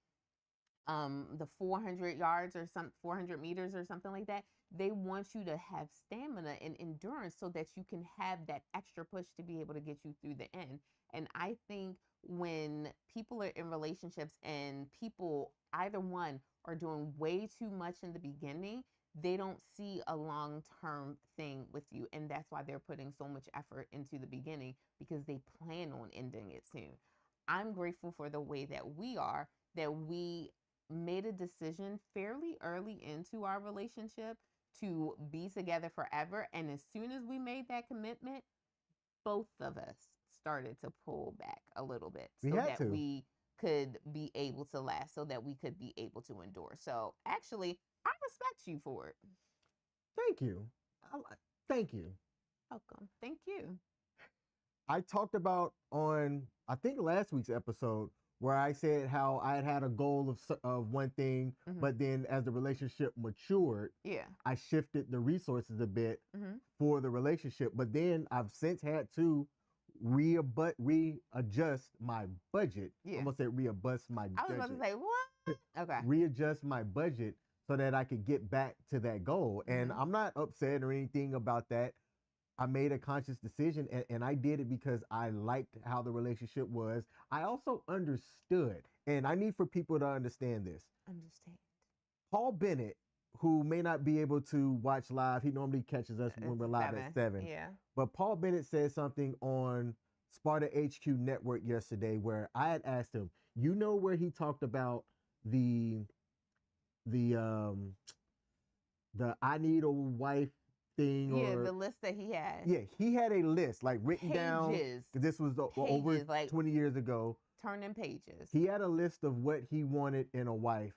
the 400 yards or 400 meters or something like that, they want you to have stamina and endurance so that you can have that extra push to be able to get you through the end. And I think when people are in relationships and people, either one, are doing way too much in the beginning, they don't see a long-term thing with you, and that's why they're putting so much effort into the beginning, because they plan on ending it soon. I'm grateful for the way that we are, that we made a decision fairly early into our relationship to be together forever. And as soon as we made that commitment, both of us started to pull back a little bit so that we could be able to last, so that we could be able to endure. So actually, I respect you for it. Thank you. Thank you. Welcome. Thank you. I talked about on, I think, last week's episode, where I said how I had a goal of one thing, but then as the relationship matured, I shifted the resources a bit for the relationship. But then I've since had to readjust my budget. I'm gonna say readjust my budget. I was about to say, what? Okay. Readjust my budget so that I could get back to that goal. And I'm not upset or anything about that. I made a conscious decision, and I did it because I liked how the relationship was. I also understood, and I need for people to understand this. Understand. Paul Bennett, who may not be able to watch live, he normally catches us when we're live at 7. Yeah. But Paul Bennett said something on Sparta HQ Network yesterday where I had asked him, where he talked about the I need a wife thing, or the list that he had. Yeah, he had a list like written down. This was over like 20 years ago. Turning pages. He had a list of what he wanted in a wife,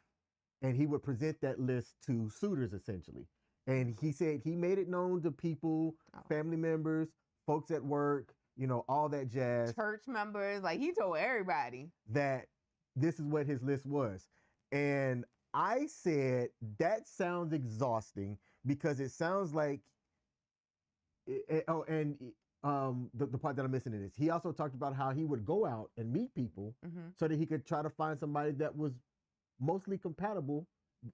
and he would present that list to suitors essentially. And he said he made it known to people, family members, folks at work, all that jazz. Church members, like he told everybody that this is what his list was. And I said, that sounds exhausting, because it sounds like, the part that I'm missing in this, he also talked about how he would go out and meet people so that he could try to find somebody that was mostly compatible,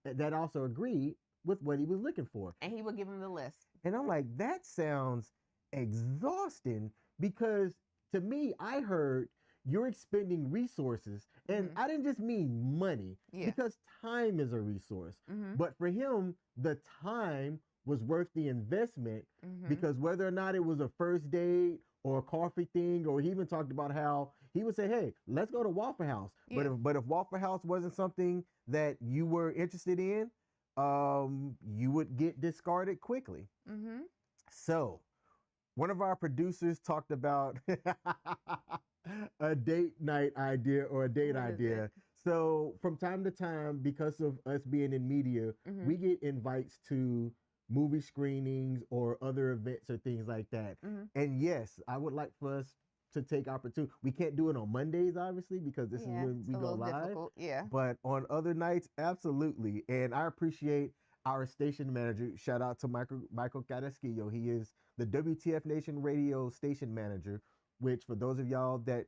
that also agreed with what he was looking for. And he would give him the list. And I'm like, that sounds exhausting, because to me, I heard you're expending resources, and I didn't just mean money, because time is a resource. But for him, the time was worth the investment, because whether or not it was a first date or a coffee thing, or he even talked about how he would say, hey, let's go to Waffle House. But if Waffle House wasn't something that you were interested in, you would get discarded quickly. So one of our producers talked about a date night idea or a date idea. So from time to time, because of us being in media, we get invites to movie screenings or other events or things like that. And yes, I would like for us to take opportunity. We can't do it on Mondays, obviously, because this is when we go live. Difficult. But on other nights, absolutely. And I appreciate our station manager. Shout out to Michael Carrasquillo. He is the WTF Nation radio station manager, which, for those of y'all that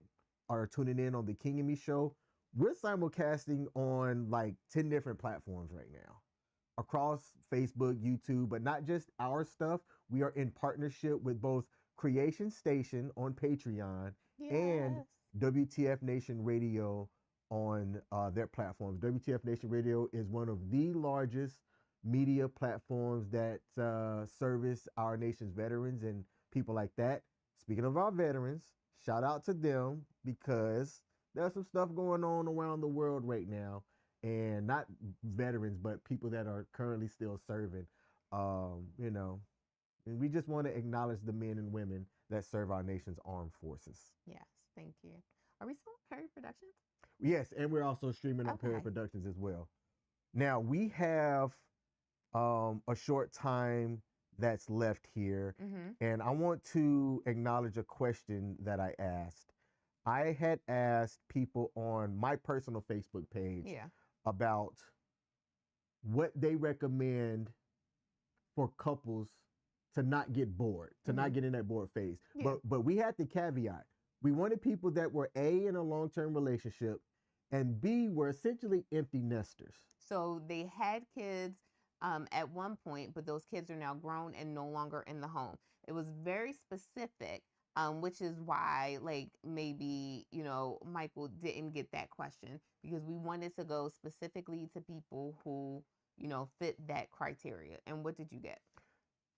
are tuning in on the King M.E show, we're simulcasting on like 10 different platforms right now across Facebook, YouTube, but not just our stuff. We are in partnership with both Creation Station on Patreon and WTF Nation Radio on their platforms. WTF Nation Radio is one of the largest media platforms that service our nation's veterans and people like that. Speaking of our veterans, shout out to them, because there's some stuff going on around the world right now, and not veterans, but people that are currently still serving, and we just want to acknowledge the men and women that serve our nation's armed forces. Yes, thank you. Are we still on Perry Productions? Yes, and we're also streaming on Perry Okay. Productions as well. Now we have a short time that's left here, Mm-hmm. and I want to acknowledge a question that I asked. I had asked people on my personal Facebook page Yeah. about what they recommend for couples to not get bored, to Mm-hmm. not get in that bored phase. Yeah. But we had the caveat. We wanted people that were A, in a long-term relationship, and B, were essentially empty nesters. So they had kids at one point, but those kids are now grown and no longer in the home. It was very specific, which is why, like, maybe, Michael didn't get that question because we wanted to go specifically to people who, fit that criteria. And what did you get?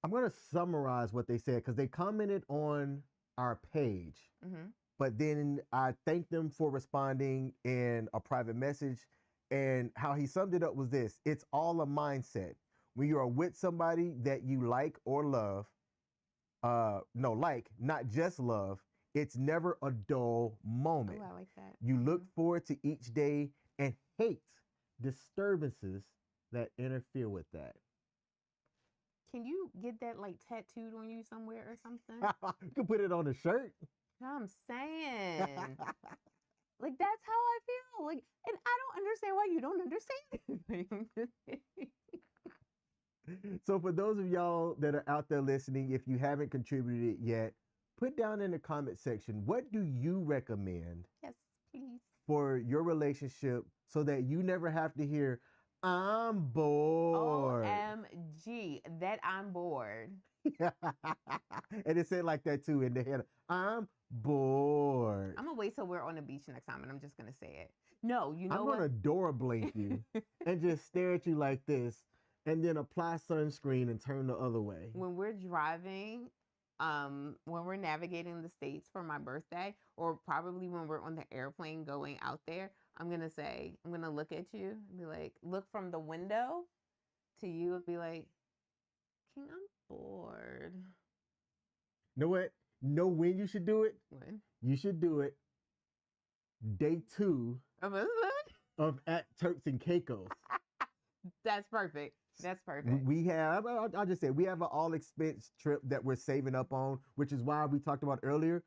I'm going to summarize what they said because they commented on our page, Mm-hmm. but then I thanked them for responding in a private message. And how he summed it up was this: it's all a mindset. When you are with somebody that you like or love, no, like, not just love, it's never a dull moment. Oh, I like that. You look forward to each day and hate disturbances that interfere with that. Can you get that like tattooed on you somewhere or something? You can put it on a shirt. I'm saying. Like, that's how I feel. Like, and I don't understand why you don't understand. So for those of y'all that are out there listening, if you haven't contributed yet, put down in the comment section, what do you recommend Yes, please. for your relationship so that you never have to hear, I'm bored. OMG, that I'm bored. And it said like that too in the head. I'm bored. I'm gonna wait till we're on the beach next time and I'm just gonna say it. No, you know I'm what? gonna door blink you and just stare at you like this and then apply sunscreen and turn the other way. When we're driving, when we're navigating the States for my birthday, or probably when we're on the airplane going out there, I'm gonna look at you and be like, look from the window to you and be like, King, I'm bored. Know what? Know when you should do it? When? You should do it day 2 of at Turks and Caicos. That's perfect. That's perfect. We have, I'll just say, we have an all expense trip that we're saving up on, which is why we talked about earlier.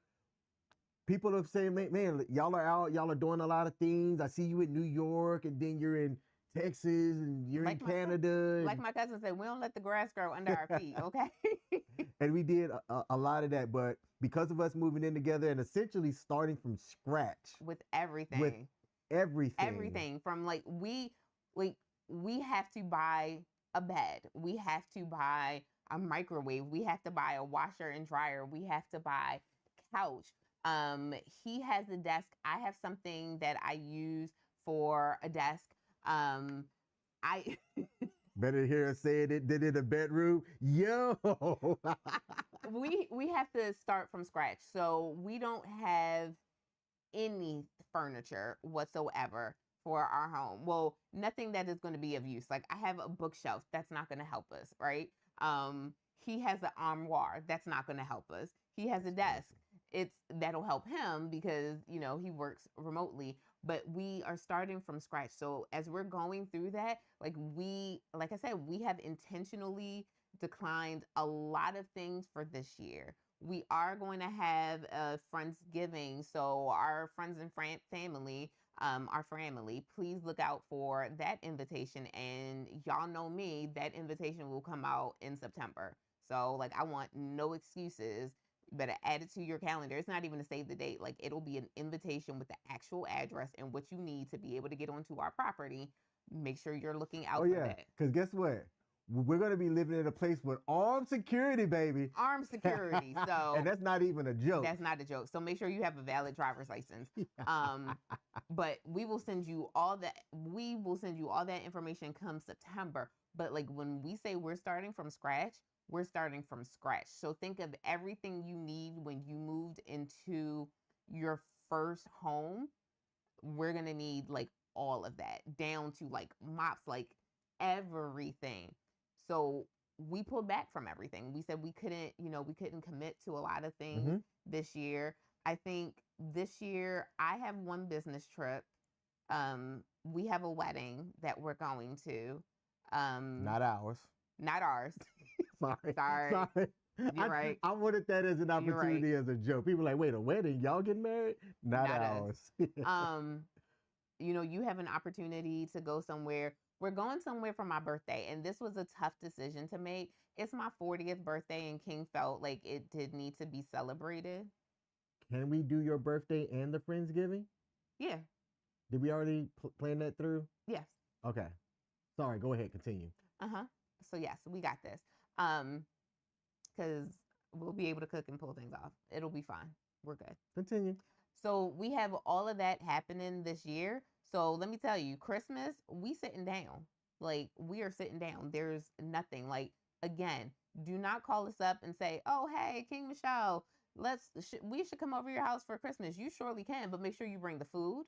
People have said, man, y'all are out, y'all are doing a lot of things. I see you in New York, and then you're in Texas, and you're in Canada. Like my cousin said, we don't let the grass grow under our feet, okay? And we did a lot of that, but because of us moving in together and essentially starting from scratch. With everything. With everything. Everything. From we have to buy a bed. We have to buy a microwave. We have to buy a washer and dryer. We have to buy couch. He has a desk. I have something that I use for a desk. I better hear us say it than in a bedroom. Yo, we have to start from scratch. So we don't have any furniture whatsoever for our home. Well, nothing that is going to be of use. Like, I have a bookshelf that's not going to help us, right? He has an armoire that's not going to help us. He has a desk. That'll help him because, he works remotely, but we are starting from scratch. So as we're going through that, like I said, we have intentionally declined a lot of things for this year. We are going to have a Friendsgiving. So our friends and family, our family, please look out for that invitation. And y'all know me, that invitation will come out in September. So, like, I want no excuses. You better add it to your calendar. It's not even to save the date. Like, it'll be an invitation with the actual address and what you need to be able to get onto our property. Make sure you're looking out for that. Because guess what? We're going to be living in a place with armed security, baby. Armed security. So, and that's not even a joke. That's not a joke. So make sure you have a valid driver's license. But we will send you all that. We will send you all that information come September. But like, when we say we're starting from scratch, we're starting from scratch. So think of everything you need when you moved into your first home. We're going to need like all of that, down to like mops, like everything. So we pulled back from everything. We said we couldn't commit to a lot of things this year. I think this year I have one business trip. We have a wedding that we're going to. Not ours. Not ours. Sorry. Sorry. You're right. I wanted that as an opportunity, as a joke. People are like, wait, a wedding? Y'all getting married? Not ours. You know, you have an opportunity to go somewhere. We're going somewhere for my birthday, and this was a tough decision to make. It's my 40th birthday, and King felt like it did need to be celebrated. Can we do your birthday and the Friendsgiving? Yeah. Did we already plan that through? Yes. Okay. Sorry, go ahead, continue. So yes, we got this. Because we'll be able to cook and pull things off. It'll be fine. We're good. Continue. So we have all of that happening this year. So let me tell you, Christmas, we sitting down. Like, we are sitting down. There's nothing. Like, again, do not call us up and say, oh, hey, King Michelle, we should come over your house for Christmas. You surely can, but make sure you bring the food.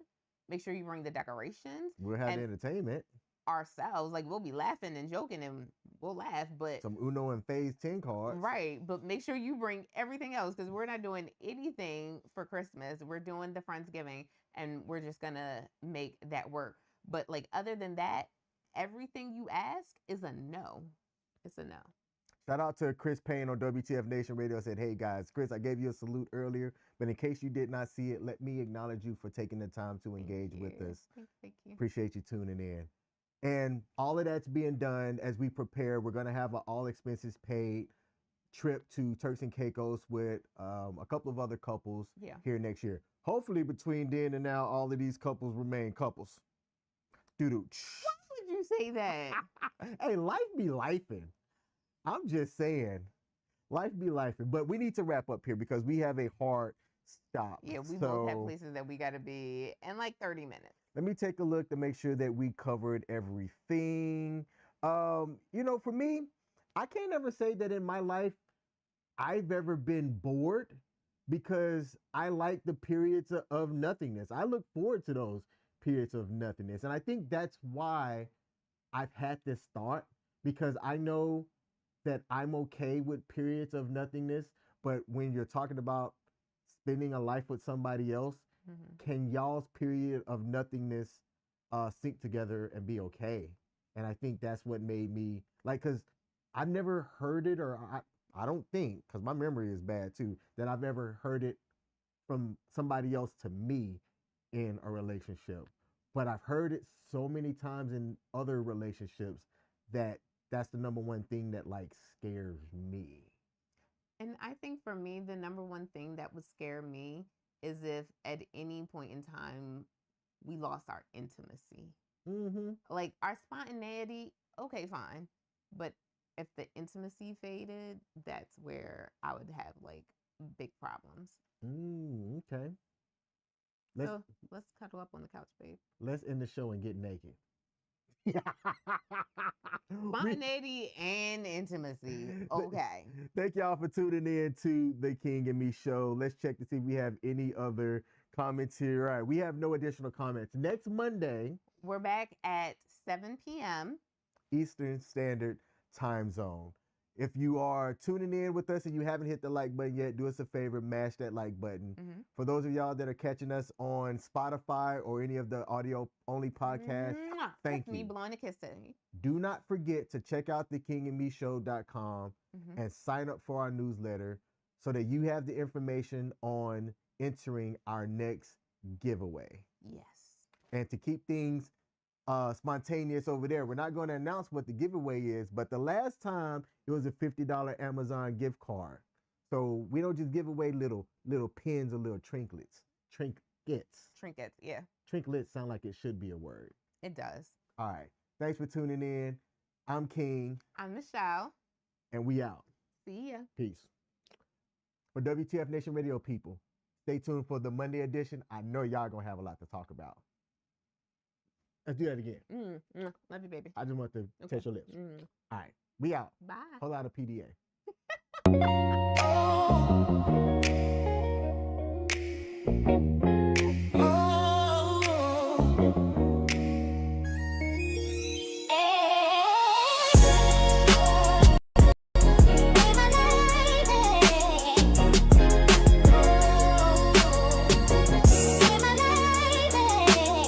Make sure you bring the decorations. We'll have entertainment. Ourselves. Like, we'll be laughing and joking and we'll laugh, but some Uno and Phase 10 cards. Right. But make sure you bring everything else, because we're not doing anything for Christmas. We're doing the Friendsgiving, and we're just gonna make that work. But like, other than that, everything you ask is a no. It's a no. Shout out to Chris Payne on WTF Nation Radio. Said, hey guys, Chris, I gave you a salute earlier, but in case you did not see it, let me acknowledge you for taking the time to engage with us. Thank you. Appreciate you tuning in. And all of that's being done as we prepare. We're going to have an all expenses paid trip to Turks and Caicos with a couple of other couples here next year. Hopefully between then and now, all of these couples remain couples. Doo-doo. Why would you say that? Hey, life be lifing. I'm just saying, life be lifing. But we need to wrap up here because we have a hard stop. Yeah, we both have places that we got to be in like 30 minutes. Let me take a look to make sure that we covered everything. You know, for me, I can't ever say that in my life I've ever been bored, because I like the periods of nothingness. I look forward to those periods of nothingness. And I think that's why I've had this thought, because I know that I'm okay with periods of nothingness. But when you're talking about spending a life with somebody else, can y'all's period of nothingness sync together and be okay? And I think that's what made me, like, because I've never heard it, or I don't think, because my memory is bad too, that I've ever heard it from somebody else to me in a relationship. But I've heard it so many times in other relationships that that's the number one thing that like scares me. And I think for me, the number one thing that would scare me is if at any point in time we lost our intimacy. Like, our spontaneity, okay, fine. But if the intimacy faded, that's where I would have like big problems. Okay. Let's cuddle up on the couch, babe. Let's end the show and get naked. Spontaneity and intimacy. Okay. Thank y'all for tuning in to the King and Me show. Let's check to see if we have any other comments here. All right, we have no additional comments. Next Monday, we're back at 7 p.m. Eastern Standard Time Zone. If you are tuning in with us and you haven't hit the like button yet, do us a favor, mash that like button. For those of y'all that are catching us on Spotify or any of the audio-only podcasts, thank you. Me blowing a kiss to you. Do not forget to check out thekingandmeshow.com and sign up for our newsletter so that you have the information on entering our next giveaway. Yes. And to keep things spontaneous over there, we're not going to announce what the giveaway is, but the last time it was a $50 Amazon gift card. So we don't just give away little pins or little trinkets. Trinkets, yeah. Trinklets sound like it should be a word. It does. All right. Thanks for tuning in. I'm King. I'm Michelle. And we out. See ya. Peace. For WTF Nation Radio people, stay tuned for the Monday edition. I know y'all going to have a lot to talk about. Let's do that again. Love you, baby. I just want to touch your lips. All right. We out. Bye. Whole lot of PDA.